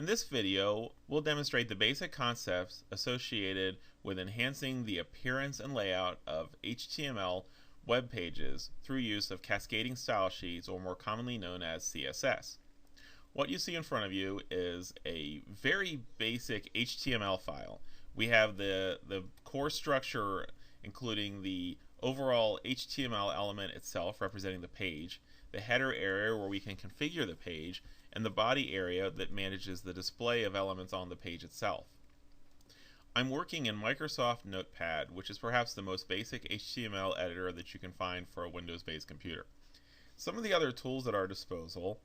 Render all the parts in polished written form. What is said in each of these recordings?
In this video, we'll demonstrate the basic concepts associated with enhancing the appearance and layout of HTML web pages through use of cascading style sheets, or more commonly known as CSS. What you see in front of you is a very basic HTML file. We have the core structure, including the overall HTML element itself representing the page, the header area where we can configure the page, and the body area that manages the display of elements on the page itself. I'm working in Microsoft Notepad, which is perhaps the most basic HTML editor that you can find for a Windows-based computer. Some of the other tools at our disposal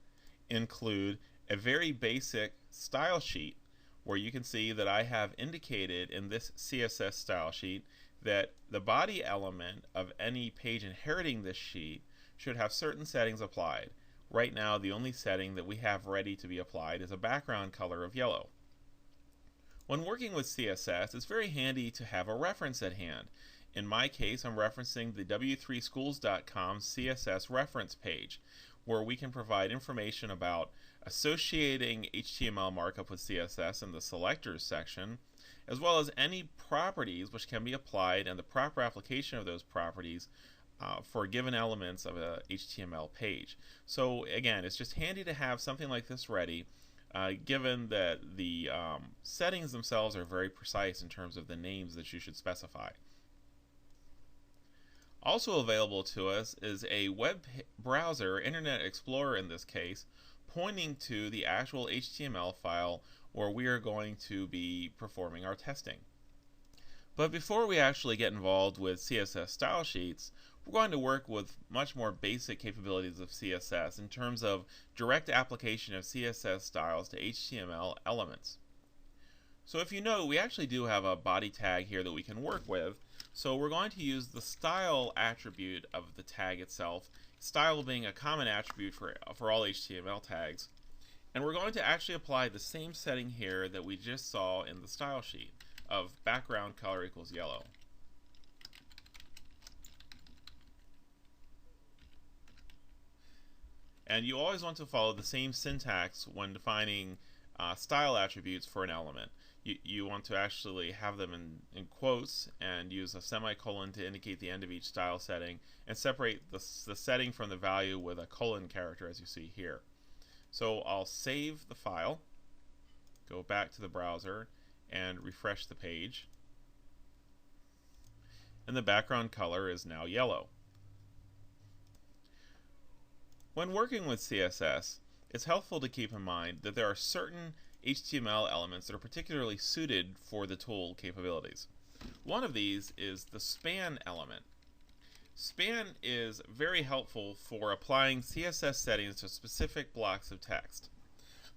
include a very basic style sheet, where you can see that I have indicated in this CSS style sheet that the body element of any page inheriting this sheet should have certain settings applied. Right now, the only setting that we have ready to be applied is a background color of yellow. When working with CSS, it's very handy to have a reference at hand. In my case, I'm referencing the w3schools.com CSS Reference page, where we can provide information about associating HTML markup with CSS in the selectors section, as well as any properties which can be applied and the proper application of those properties for given elements of a HTML page. So again, it's just handy to have something like this ready, given that the settings themselves are very precise in terms of the names that you should specify. Also available to us is a web browser, Internet Explorer in this case, pointing to the actual HTML file where we are going to be performing our testing. But before we actually get involved with CSS style sheets, we're going to work with much more basic capabilities of CSS in terms of direct application of CSS styles to HTML elements. So if you know, we actually do have a body tag here that we can work with. So we're going to use the style attribute of the tag itself, style being a common attribute for all HTML tags. And we're going to actually apply the same setting here that we just saw in the style sheet of background color equals yellow. And you always want to follow the same syntax when defining style attributes for an element. You want to actually have them in quotes and use a semicolon to indicate the end of each style setting, and separate the setting from the value with a colon character, as you see here. So I'll save the file, go back to the browser, and refresh the page. And the background color is now yellow. When working with CSS, it's helpful to keep in mind that there are certain HTML elements that are particularly suited for the tool capabilities. One of these is the span element. Span is very helpful for applying CSS settings to specific blocks of text.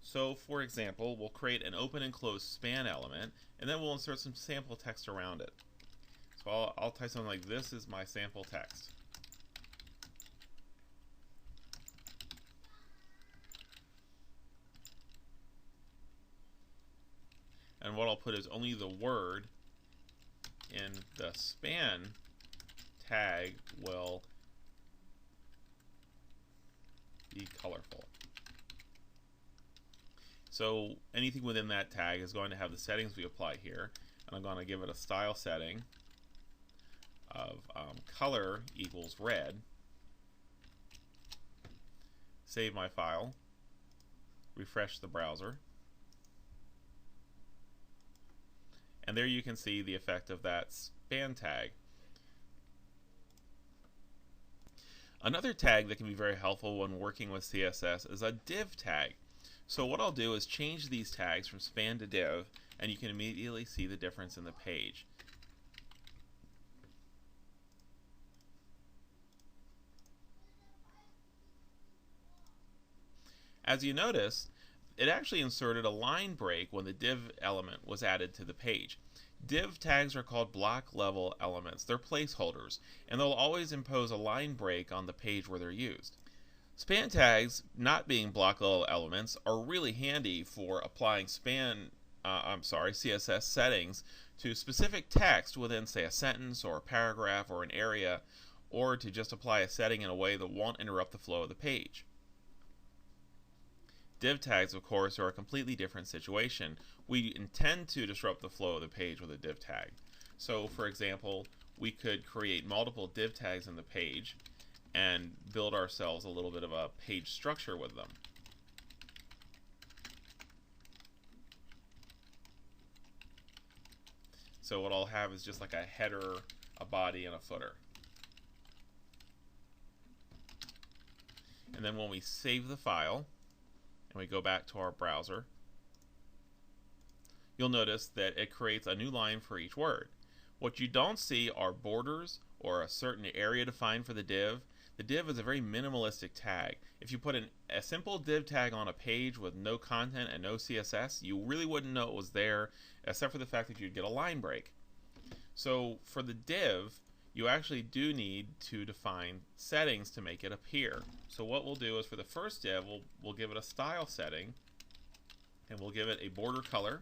So for example, we'll create an open and close span element, and then we'll insert some sample text around it. So I'll type something like, "This is my sample text." And what I'll put is only the word in the span tag will be colorful. So anything within that tag is going to have the settings we apply here, and I'm going to give it a style setting of color equals red. Save my file, refresh the browser, and there you can see the effect of that span tag. Another tag that can be very helpful when working with CSS is a div tag. So what I'll do is change these tags from span to div, and you can immediately see the difference in the page. As you notice, it actually inserted a line break when the div element was added to the page. Div tags are called block level elements. They're placeholders, and they'll always impose a line break on the page where they're used. Span tags, not being block level elements, are really handy for applying CSS settings to specific text within, say, a sentence or a paragraph or an area, or to just apply a setting in a way that won't interrupt the flow of the page. Div tags, of course, are a completely different situation. We intend to disrupt the flow of the page with a div tag. So, for example, we could create multiple div tags in the page and build ourselves a little bit of a page structure with them. So what I'll have is just like a header, a body, and a footer. And then when we save the file and we go back to our browser, you'll notice that it creates a new line for each word. What you don't see are borders or a certain area defined for the div. The div is a very minimalistic tag. If you put a simple div tag on a page with no content and no CSS, you really wouldn't know it was there, except for the fact that you'd get a line break. So for the div, you actually do need to define settings to make it appear. So what we'll do is for the first div, we'll give it a style setting, and we'll give it a border color.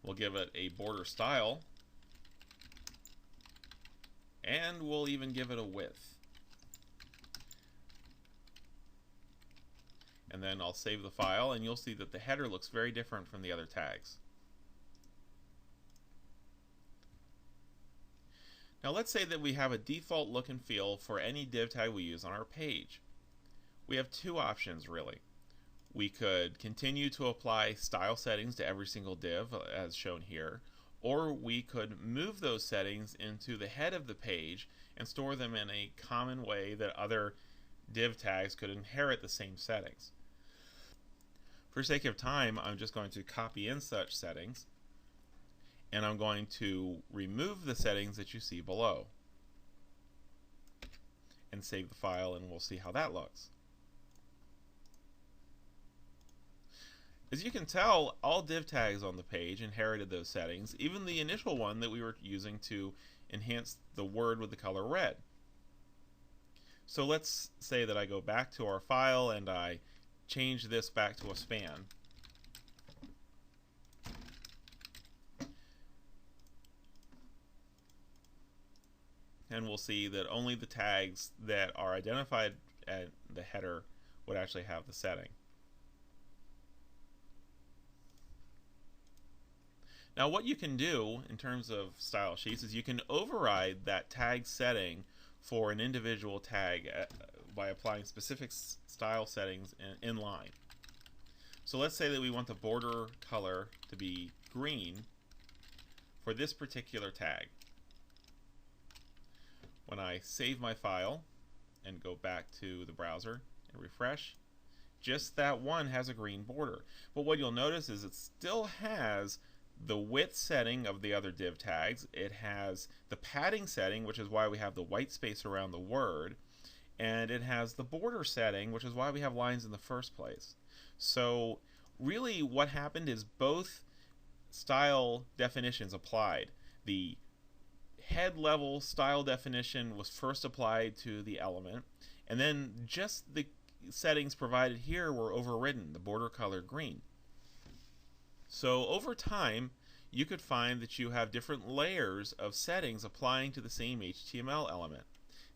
We'll give it a border style, and we'll even give it a width. And then I'll save the file, and you'll see that the header looks very different from the other tags. Now let's say that we have a default look and feel for any div tag we use on our page. We have two options really. We could continue to apply style settings to every single div as shown here, or we could move those settings into the head of the page and store them in a common way that other div tags could inherit the same settings. For sake of time, I'm just going to copy in such settings, and I'm going to remove the settings that you see below and save the file, and we'll see how that looks. As you can tell, all div tags on the page inherited those settings, even the initial one that we were using to enhance the word with the color red. So let's say that I go back to our file and I change this back to a span. And we'll see that only the tags that are identified at the header would actually have the setting. Now what you can do in terms of style sheets is you can override that tag setting for an individual tag by applying specific style settings inline. So let's say that we want the border color to be green for this particular tag. When I save my file and go back to the browser and refresh, just that one has a green border. But what you'll notice is it still has the width setting of the other div tags. It has the padding setting, which is why we have the white space around the word, and it has the border setting, which is why we have lines in the first place. So really what happened is both style definitions applied. The head level style definition was first applied to the element, and then just the settings provided here were overridden, the border color green. So over time, you could find that you have different layers of settings applying to the same HTML element.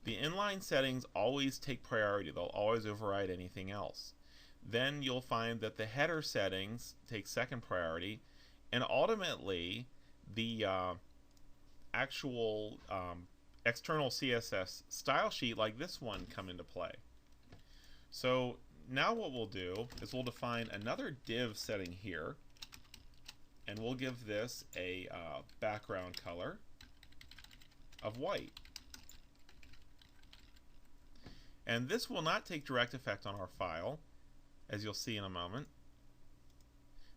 The inline settings always take priority. They'll always override anything else. Then you'll find that the header settings take second priority, and ultimately the actual external CSS style sheet like this one come into play. So now what we'll do is we'll define another div setting here, and we'll give this a background color of white. And this will not take direct effect on our file, as you'll see in a moment.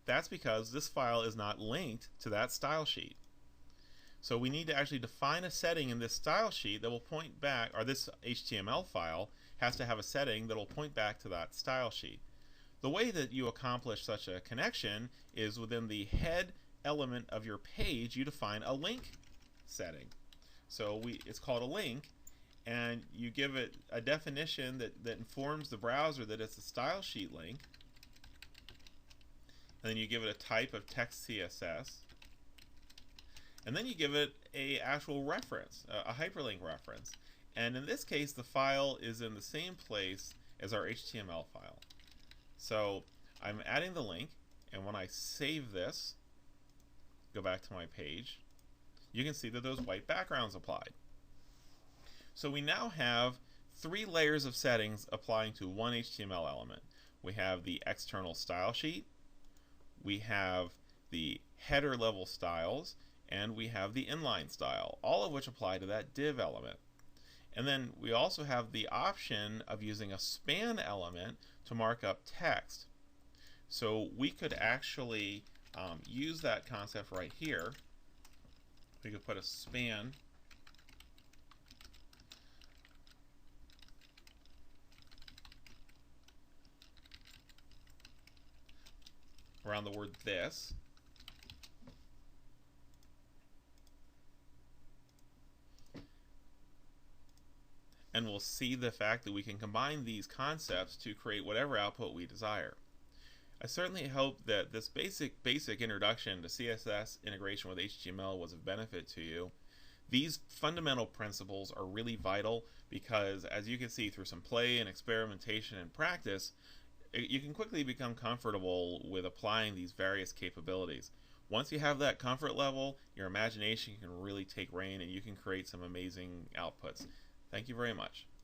That's because this file is not linked to that style sheet. So we need to actually define a setting in this style sheet that will point back, or this HTML file has to have a setting that will point back to that style sheet. The way that you accomplish such a connection is within the head element of your page, you define a link setting. So it's called a link, and you give it a definition that informs the browser that it's a style sheet link. And then you give it a type of text CSS. And then you give it a actual reference, a hyperlink reference. And in this case, the file is in the same place as our HTML file. So I'm adding the link, and when I save this, go back to my page, you can see that those white backgrounds applied. So we now have 3 layers of settings applying to one HTML element. We have the external style sheet, we have the header level styles, and we have the inline style, all of which apply to that div element. And then we also have the option of using a span element to mark up text. So we could actually use that concept right here. We could put a span around the word this. And we'll see the fact that we can combine these concepts to create whatever output we desire. I certainly hope that this basic introduction to CSS integration with HTML was of benefit to you. These fundamental principles are really vital because, as you can see through some play and experimentation and practice, you can quickly become comfortable with applying these various capabilities. Once you have that comfort level, your imagination can really take reign and you can create some amazing outputs. Thank you very much.